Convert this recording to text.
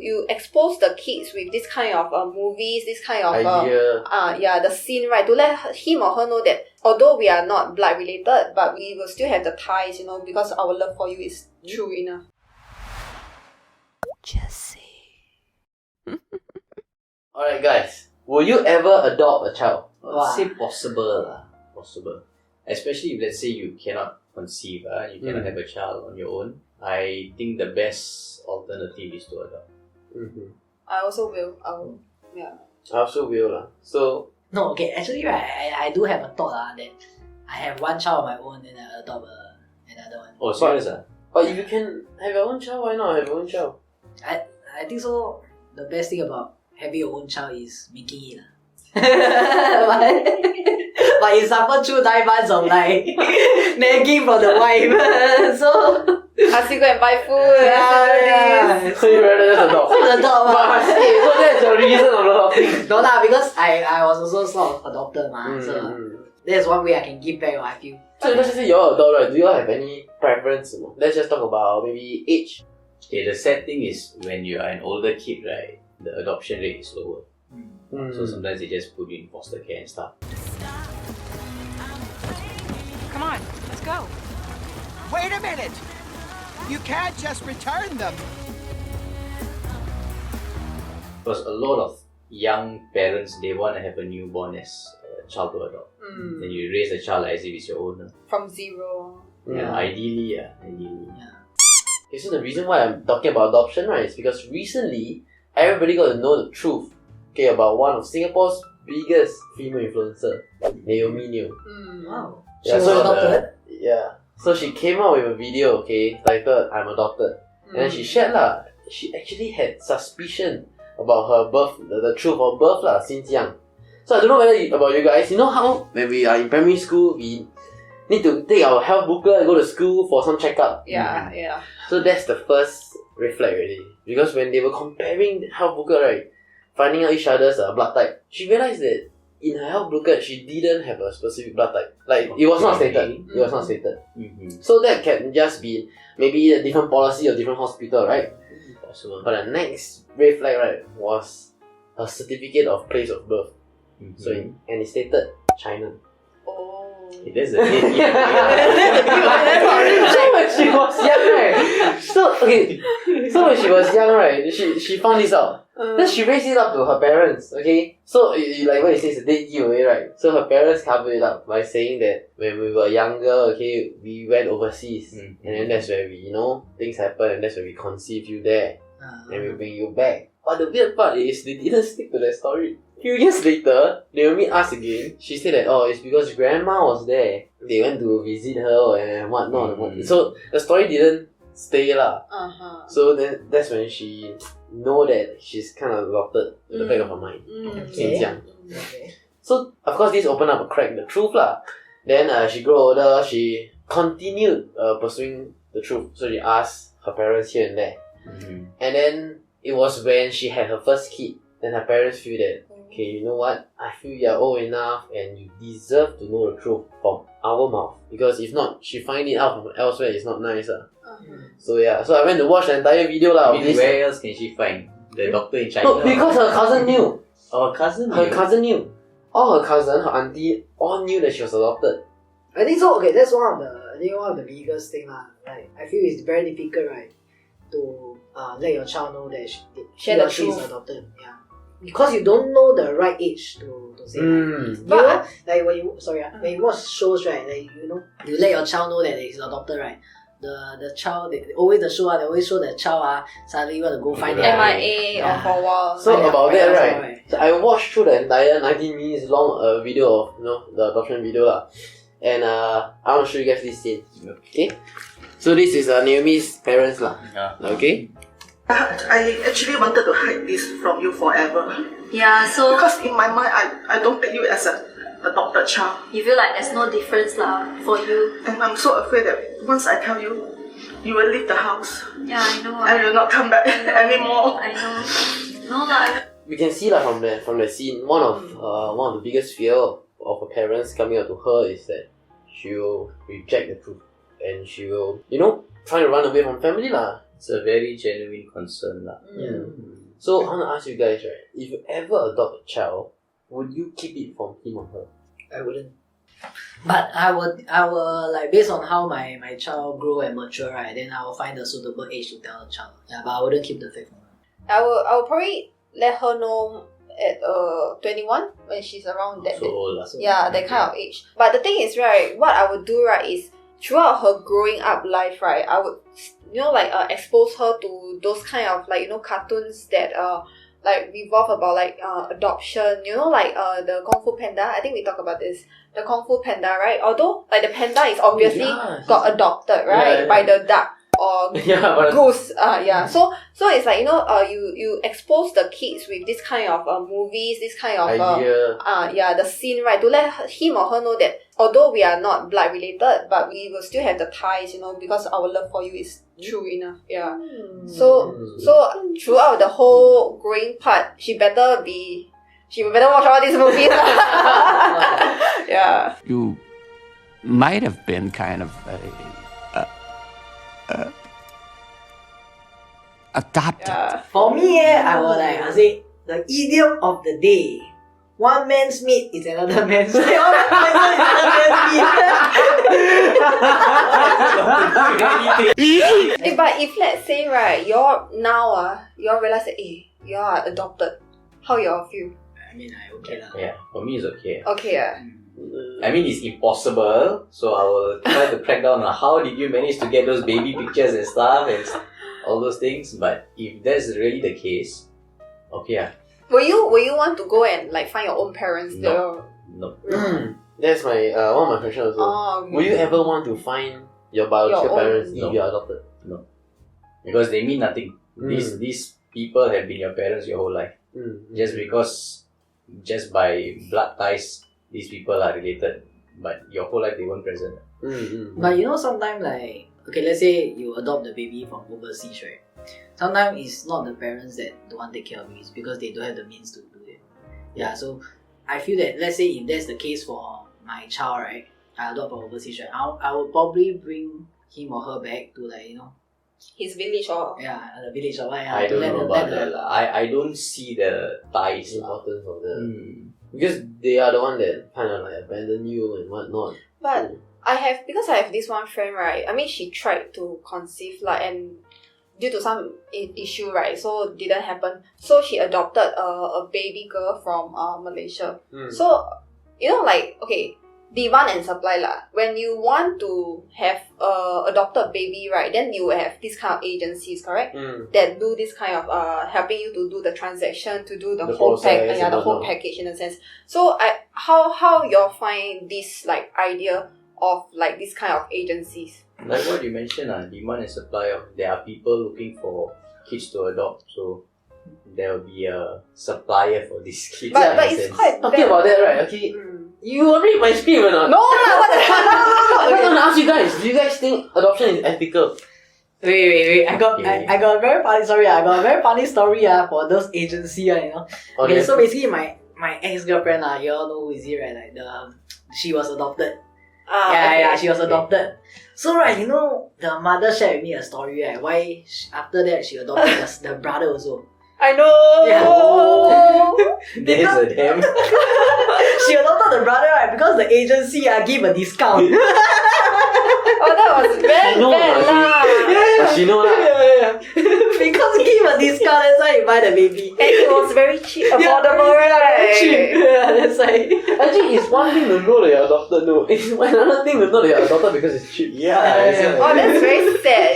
You expose the kids with this kind of movies, this kind of idea. the scene, right, to let him or her know that although we are not blood related, but we will still have the ties, because our love for you is true enough. Jessie. Alright guys, will you ever adopt a child? I'd say possible. Especially if let's say you cannot conceive, you cannot have a child on your own. I think the best alternative is to adopt. I also will. I also will. So No, okay, actually right, I do have a thought that I have one child of my own and I adopt another one. Oh, serious? but if you can have your own child, why not have your own child? I think so. The best thing about having your own child is making it. but it suffered through 9 months of like nagging from the wife. So ask you go and buy food. So you rather just adopt? So that's the reason of adopting. No lah, because I was also sort of adopted so that's one way I can give back. I feel. So let's just say you're adult, right? Do you all have any preference? Let's just talk about maybe age. Okay, the sad thing is when you are an older kid, right, the adoption rate is lower. So sometimes they just put you in foster care and stuff. Come on, let's go. Wait a minute! You can't just return them. Because a lot of young parents, they want to have a newborn as a child to adopt. Then you raise a child as if it's your own. From zero. Ideally. Okay, so the reason why I'm talking about adoption, right, is because recently everybody got to know the truth, about one of Singapore's biggest female influencer, Naomi Neo. Wow. Yeah, She was adopted? So she came out with a video, titled "I'm Adopted," and then she shared she actually had suspicion about her birth, the truth of birth since young. So I don't know whether about you guys, you know how when we are in primary school, we need to take our health booklet and go to school for some checkup. Yeah. So that's the first red flag already. Because when they were comparing the health booklet, right, finding out each other's blood type, she realized that in her health booklet, she didn't have a specific blood type. Like, it was not stated. It was not stated. So that can just be maybe a different policy or different hospital, right? Possible. But the next red flag, right, was her certificate of place of birth. So, and it stated China. Okay, that's the thing. So when she was young, right? So when she was young, right, she found this out. Then she raised it up to her parents, okay? So, like what you say, it's a dead giveaway, right? So her parents covered it up by saying that when we were younger, okay, we went overseas. And then that's where we, things happen, and that's where we conceived you there. And we bring you back. But the weird part is, they didn't stick to that story. Few years later, Naomi asked again. She said that, it's because grandma was there. They went to visit her and whatnot. So the story didn't stay lah. So then that's when she know that she's kind of adopted in the back of her mind. Since young. So of course this opened up a crack in the truth lah. Then she grew older. She continued pursuing the truth. So she asked her parents here and there. And then it was when she had her first kid. Then her parents feel that, okay, you know what? I feel you're old enough and you deserve to know the truth from our mouth. Because if not, she find it out from elsewhere, it's not nice. So I went to watch the entire video lah. Where else can she find the doctor in China? No, because her cousin knew. Her cousin? Her cousin knew. All her cousin, her auntie, all knew that she was adopted. I think so. Okay, that's one of the biggest thing lah. Like, I feel it's very difficult, right, to let your child know that she or she is adopted. Yeah. Because you don't know the right age to say that. Like when you watch shows, right, like you let your child know that he's adopted, right? The child, they always show the child suddenly want to go find their MIA or for a while. So about that, right? So I watched through the entire 19 minutes long video of the adoption video lah. And I want to show you guys this scene. Okay? So this is Naomi's parents lah. Okay? I actually wanted to hide this from you forever. Yeah, so Because in my mind, I don't take you as an adopted child. you feel like there's no difference lah for you. And I'm so afraid that once I tell you, you will leave the house. Yeah, I know. And will not come back anymore. I know. No lah. We can see from the scene, one of the biggest fear of her parents coming out to her is that she will reject the truth and she will try to run away from family lah. It's a very genuine concern. Yeah. So I want to ask you guys, right? If you ever adopt a child, would you keep it from him or her? I wouldn't. But I will like based on how my child grow and mature, right? Then I will find a suitable age to tell the child. Yeah, but I wouldn't keep the fake from her. I will probably let her know at 21 when she's around that. So old. Yeah, that kind of age. But the thing is, right, what I would do, right, is throughout her growing up life, right, I would, expose her to those kind of, cartoons that, revolve about, adoption, the Kung Fu Panda. I think we talked about this. The Kung Fu Panda, right? Although, the panda is obviously got adopted, right, by the duck or goose. So it's like, you expose the kids with this kind of movies, this kind of the scene, right, to let him or her know that although we are not blood related, but we will still have the ties, because our love for you is true enough. Yeah. So throughout the whole growing part, she better watch all these movies. Yeah. You might have been kind of adopted. Yeah. For me, I say the idiom of the day. One man's meat is another man's meat. All poison is another man's meat. But if let's say, right, you realize that, you are adopted, how you all feel? I mean, okay lah. Yeah, for me it's okay. Okay, I mean, it's impossible, so I will try to crack down on how did you manage to get those baby pictures and stuff and all those things. But if that's really the case, okay. Will you want to go and find your own parents? No. That's my one of my questions also. Okay. Will you ever want to find your biological parents if you are adopted? No, because they mean nothing. These people have been your parents your whole life. Just by blood ties, these people are related, but your whole life they weren't present. But sometimes let's say you adopt the baby from overseas, right? Sometimes it's not the parents that don't want to take care of you, it's because they don't have the means to do it. Yeah, so I feel that, let's say if that's the case for my child, right, I adopt from overseas, right, I will probably bring him or her back to his village or the village or what. I don't know about that. I don't see the ties. Importance of that. Because they are the one that kind of abandon you and whatnot. But I have this one friend, right? I mean, she tried to conceive, and due to some issue, right, so didn't happen. So she adopted a baby girl from Malaysia. So, demand and supply lah. When you want to have adopted baby, right, then you have this kind of agencies, correct? That do this kind of helping you to do the transaction, to do the whole package in a sense. So how you all find this idea of this kind of agencies? Like what you mentioned, demand and supply. There are people looking for kids to adopt, so there will be a supplier for these kids. But it's quite talking about that, right? Okay. You will read my script or not? No, what the hell? I want to ask you guys. Do you guys think adoption is ethical? Wait. I got a very funny story. I got a very funny story for those agency, Okay, so basically my ex-girlfriend, you all know who is he, right? She was adopted. She was adopted. So right, the mother shared with me a story, right? Why after that she adopted the brother also. I know. Yeah. There's a damn. She adopted the brother, right? Because the agency give a discount. Oh, that was very bad lah. She know lah. Yeah. Because give a discount, that's why you buy the baby. And it was very cheap, affordable, right? Cheap. Yeah, that's why. Actually, it's one thing to know that you're adopted, no. It's another thing to know that you're adopted because it's cheap. Yeah. Oh, that's very sad.